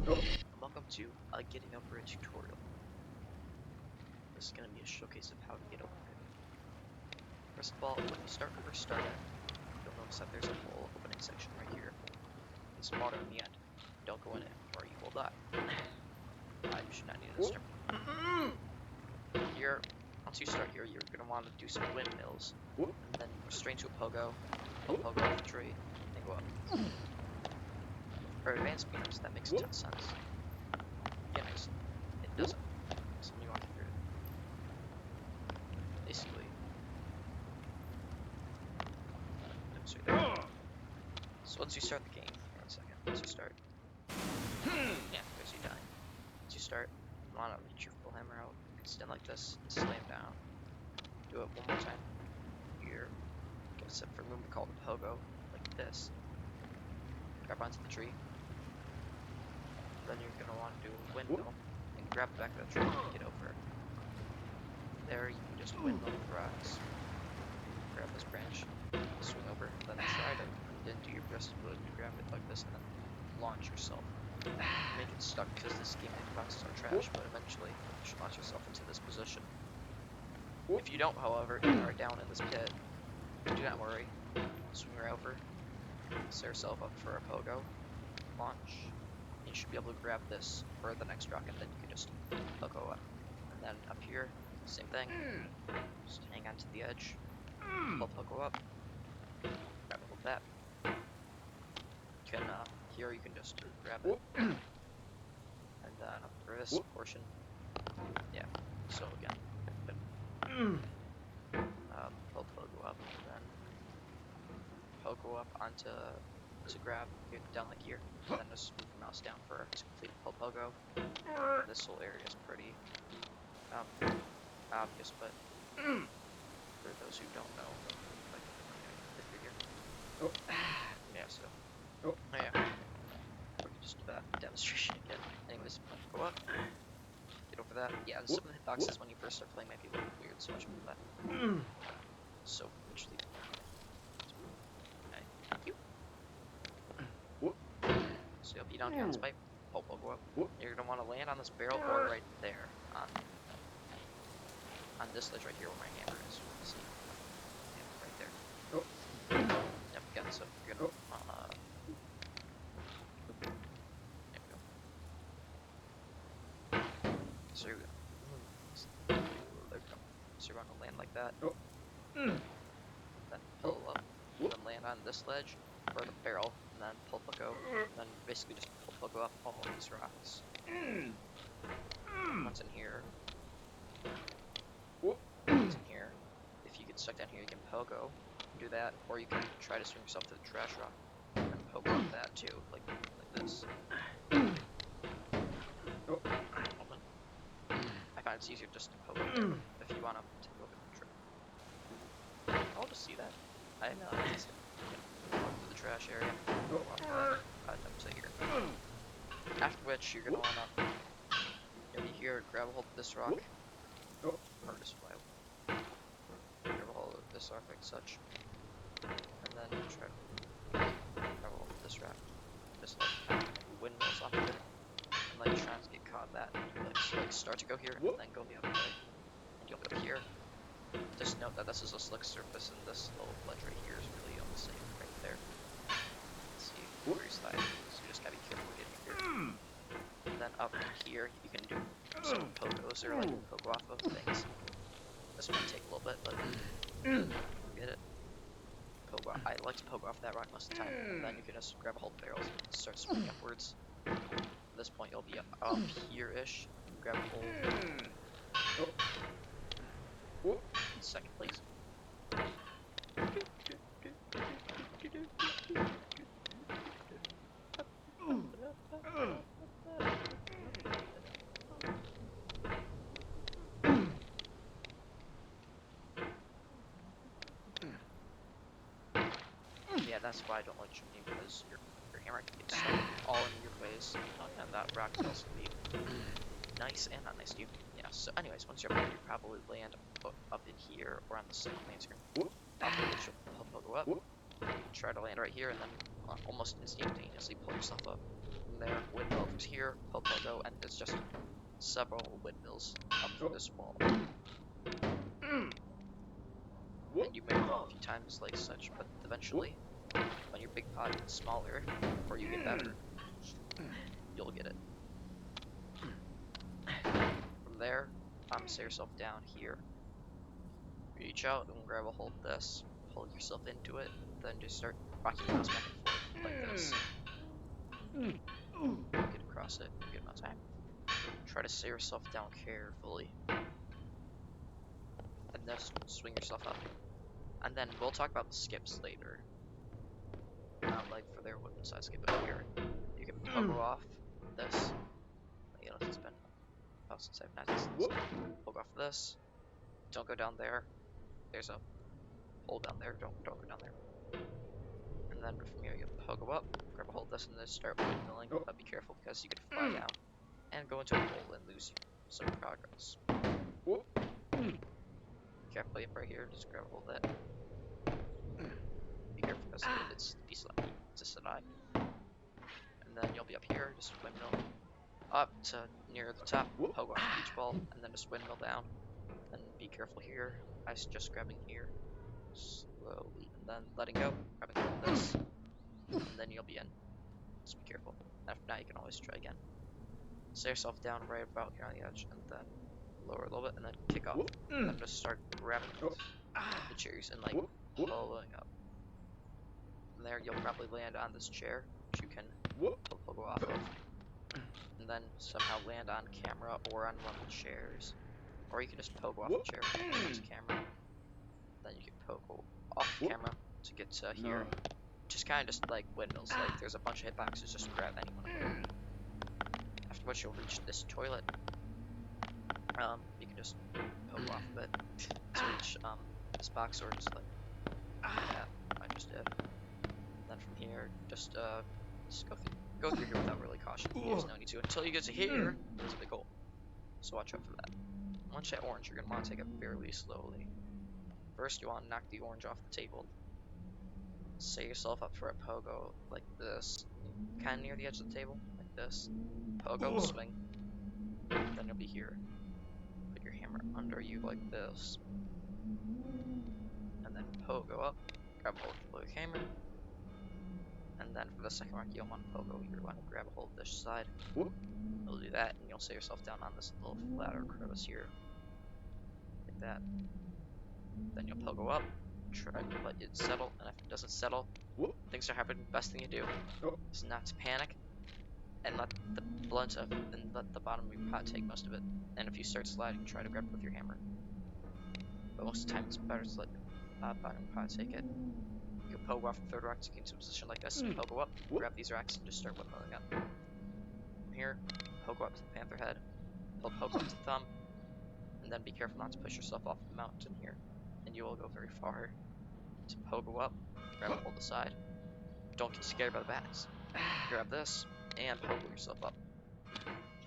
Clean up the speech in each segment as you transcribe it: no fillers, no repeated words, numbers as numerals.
and welcome to Getting Over It tutorial. This is going to be a showcase of how to get over it. First of all, when you first start it, you'll notice that there's a little opening section right here. It's water in the end. Don't go in it, or you will die. I should not need to start. Here, once you start here, you're going to want to do some windmills, and then straight to a pogo, pull pogo off the tree, and go up. For advanced beginners, that makes a ton of sense. Beginners, it doesn't. So let me walk you through it. Basically, so once you start the game, one second, once you start, yeah, there's you die. Once you start, you want to reach your full hammer out, stand like this, and slam down. Do it one more time. Here, get a set for a movement called a pogo, like this. Grab onto the tree. Then you're going to want to do a windmill, and grab the back of the tree and get over it. There, you can just windmill the rocks. Grab this branch, swing over, then try to do your best to grab it like this, and then launch yourself. Make it stuck because this game boxes are trash, but eventually you should launch yourself into this position. If you don't, however, you are down in this pit. Do not worry. Swing right over, set yourself up for a pogo, launch. You should be able to grab this for the next rock, and then you can just pogo up. And then up here, same thing. Just hang on to the edge, pull pogo up, grab a hold that. You can here you can just grab it, and then for this portion, yeah. So again, pull pogo up, and then pogo up onto to grab it down like here, and then just move the mouse down for to complete pull pogo. This whole area is pretty obvious, but for those who don't know, like the figure. Yeah, so. Oh yeah. Just demonstration again. Anyways, go up. Get over that. Yeah, some of the hitboxes when you first start playing might be a little weird, so much for that. So literally. Okay, thank you. So you'll be down here on this pipe. Pull go up. You're gonna want to land on this barrel or right there on this ledge right here where my hammer is. See? Yeah, right there. Yep, got it. So you're gonna So you're gonna land like that. Then pull up. Then land on this ledge or the barrel, and then pull pogo. And then basically just pull pogo up all these rocks. Once in here. Once in here. If you get stuck down here, you can pogo. Do that, or you can try to swing yourself to the trash rock and pogo up that too, like this. I find it's easier just to pogo if you want to take over the trip. I'll just see that. I know. To the trash area. Up to here. After which you're gonna wanna be here, grab a hold of this rock, or just fly. Grab a hold of this rock like such, and then try to grab a hold of this rock, just like windmills off of it, and like try to get caught that, like start to go here, and then go the other way, and you'll go here. Just note that this is a slick surface, and this little ledge right here is really almost safe right there. Let's see where you slide, so you just gotta be careful getting here. And then up here, you can do some pogos or like pogo off of things. This might take a little bit, but get it. Pogo. I like to pogo off that rock most of the time, and then you can just grab a hold of barrels and start swinging upwards. At this point, you'll be up here-ish. Grab a hold. Second, please. Yeah, that's why I don't like shooting, because your hammer can get stuck all in your face, and that rock can also be nice and not nice to you. Yeah, so anyways, once you're up here, you probably land up in here, or on the second main screen. After which you'll go up, try to land right here, and then almost instantaneously pull yourself up from there, windmill comes here, he'll pogo, and there's just several windmills up this wall. And you may fall a few times like such, but eventually, when your big pot gets smaller, or you get better, you'll get it. From there, set yourself down here. Reach out and grab a hold of this, hold yourself into it, then just start rocking your mouse back and forth like this. Get across it a good amount of time. Try to set yourself down carefully. And just swing yourself up. And then we'll talk about the skips later. Like for their wooden side skip over here. You can pogo off this. You know, it's been since I've not used this. Pogo off this. Don't go down there. There's a hole down there. Don't go down there. And then from here you pogo up, grab a hold of this, and then start windmilling. But be careful because you could fly down and go into a hole and lose some progress. Carefully up right here, just grab a hold of that. Be careful because it's slightly to side. And then you'll be up here, just windmill up to near the top, pogo off the beach ball, and then just windmill down. And be careful here. I just grabbing here slowly, and then letting go, grabbing hold of this, and then you'll be in. Just be careful. After that, you can always try again. Set yourself down right about here on the edge, and then lower a little bit, and then kick off. And then just start grabbing the chairs and like pulling up. From there, you'll probably land on this chair, which you can pogo off of, and then somehow land on camera or on one of the chairs. Or you can just pogo off the chair onto camera. Then you can pogo off the camera to get to here. Just kind of just like windmills. Like there's a bunch of hitboxes, just grab any one of them. After which you'll reach this toilet. You can just pogo off of it to reach this box, or just like that I just did. Then from here, just go through here without really caution. There's no need to until you get to here. It's really cool. So watch out for that. Once you hit orange, you're gonna want to take it fairly slowly. First, you want to knock the orange off the table. Set yourself up for a pogo like this, kind of near the edge of the table, like this. Pogo, swing. Then you'll be here. Put your hammer under you like this, and then pogo up. Grab hold of your hammer. And then for the second rock, you'll want to pogo. You're going to grab a hold of this side. You'll do that, and you'll set yourself down on this little ladder crevice here, like that. Then you'll pogo up, try to let it settle, and if it doesn't settle, things are happening. Best thing you do is not to panic, and let the blunt of and let the bottom of your pot take most of it. And if you start sliding, try to grab it with your hammer. But most of the time, it's better to let the bottom of your pot take it. You can pogo off the third rock to get into a position like this. Pogo up, grab these rocks, and just start windmilling up. From here, pogo up to the panther head, pogo up to the thumb, and then be careful not to push yourself off the mountain here, and you will go very far. To pogo up, grab a hold of the side. Don't get scared by the bats. Grab this, and pogo yourself up.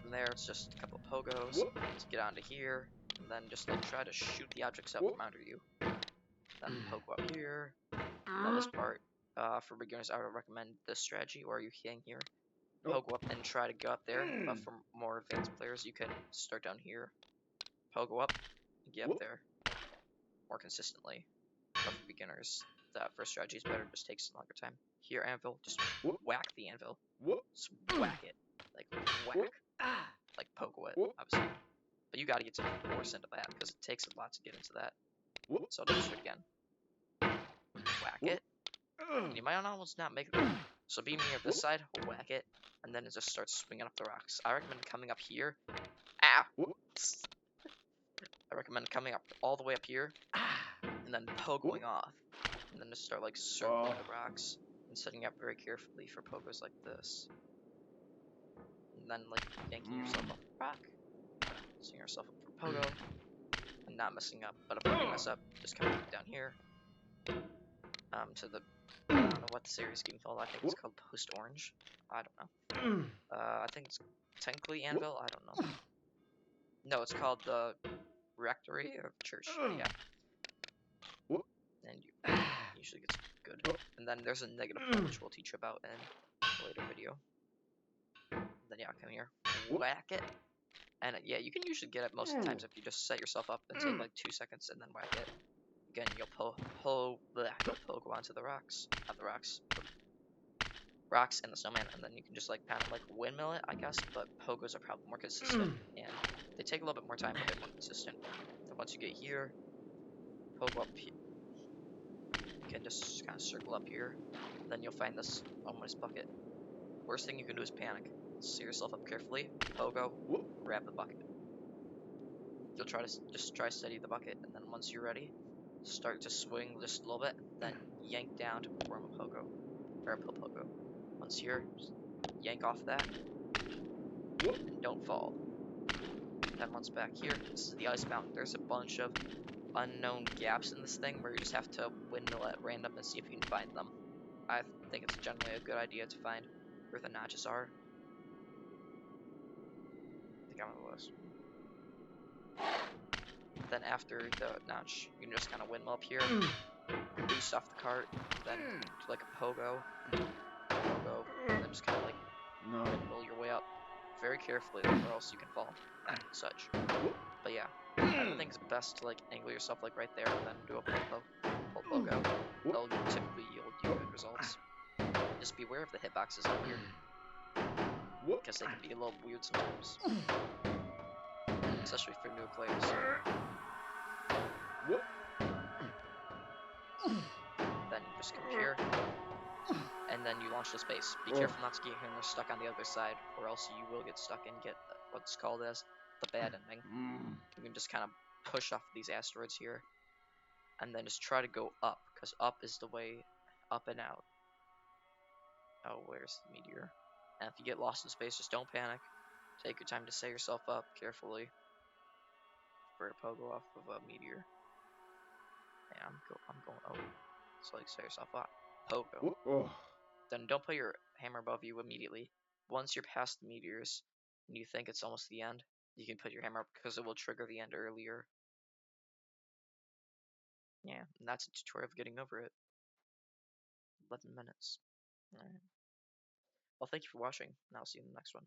From there, it's just a couple of pogos to get onto here, and then just like try to shoot the objects out from under you. Then pogo up here. Now this part, for beginners, I would recommend this strategy where you hang here, pogo up, and try to go up there. But for more advanced players, you can start down here, pogo up, and get up there more consistently. But for beginners, that first strategy is better, just takes a longer time. Here, anvil, just whack the anvil. Just whack it. Like, whack. Like, pogo it, obviously. But you gotta get some force into that, because it takes a lot to get into that. So I'll just do it again. Whack it. And you might almost not make it. So be near this side, whack it, and then it just starts swinging up the rocks. I recommend coming up here. Ow! I recommend coming up all the way up here, and then pogoing off. And then just start like circling the rocks and setting up very carefully for pogos like this. And then like yanking yourself off the rock, setting yourself up for pogo, and not messing up. But if you do mess up, just come down here. To the I don't know what the series is getting called. I think it's called Post Orange. I don't know. I think it's technically Anvil. I don't know. No, it's called the Rectory of Church. Yeah. And you usually gets good. And then there's a negative point, which we'll teach you about in a later video. Then then yeah, come here, whack it. And yeah, you can usually get it most of the times if you just set yourself up and take like 2 seconds and then whack it. Again, you'll go onto the rocks, not the rocks, rocks and the snowman, and then you can just like kind of like windmill it, I guess. But pogos are probably more consistent, and they take a little bit more time, but they're more consistent. And once you get here, pogo up here, you can just kind of circle up here. Then you'll find this almost bucket. Worst thing you can do is panic. Set yourself up carefully, pogo, grab the bucket. You'll try to just try to steady the bucket, and then once you're ready, start to swing just a little bit, then yank down to perform a pogo, or a pogo. Once here, just yank off that, and don't fall. Then once back here, this is the ice mountain. There's a bunch of unknown gaps in this thing where you just have to windmill at random and see if you can find them. I think it's generally a good idea to find where the notches are. I think I'm on the list. Then after the notch, you can just kind of windmill up here, boost off the cart, then do like a pogo, and then just kind of like windmill your way up very carefully, or else you can fall and such. But yeah, I would think it's best to like angle yourself like right there, and then do a pogo. They'll typically yield you good results. Just be aware of the hitboxes out here, because they can be a little weird sometimes, especially for new players. Then you just come here, and then you launch the space. Be careful not to get here and stuck on the other side, or else you will get stuck and get what's called as the bad ending. You can just kind of push off these asteroids here, and then just try to go up, because up is the way up and out. Oh, where's the meteor? And if you get lost in space, just don't panic. Take your time to set yourself up carefully for a pogo off of a meteor. Yeah, I'm going over. So like set yourself up. Pogo. Then don't put your hammer above you immediately. Once you're past the meteors and you think it's almost the end, you can put your hammer up because it will trigger the end earlier. Yeah, and that's a tutorial of getting over it. 11 minutes. Alright. Well, thank you for watching, and I'll see you in the next one.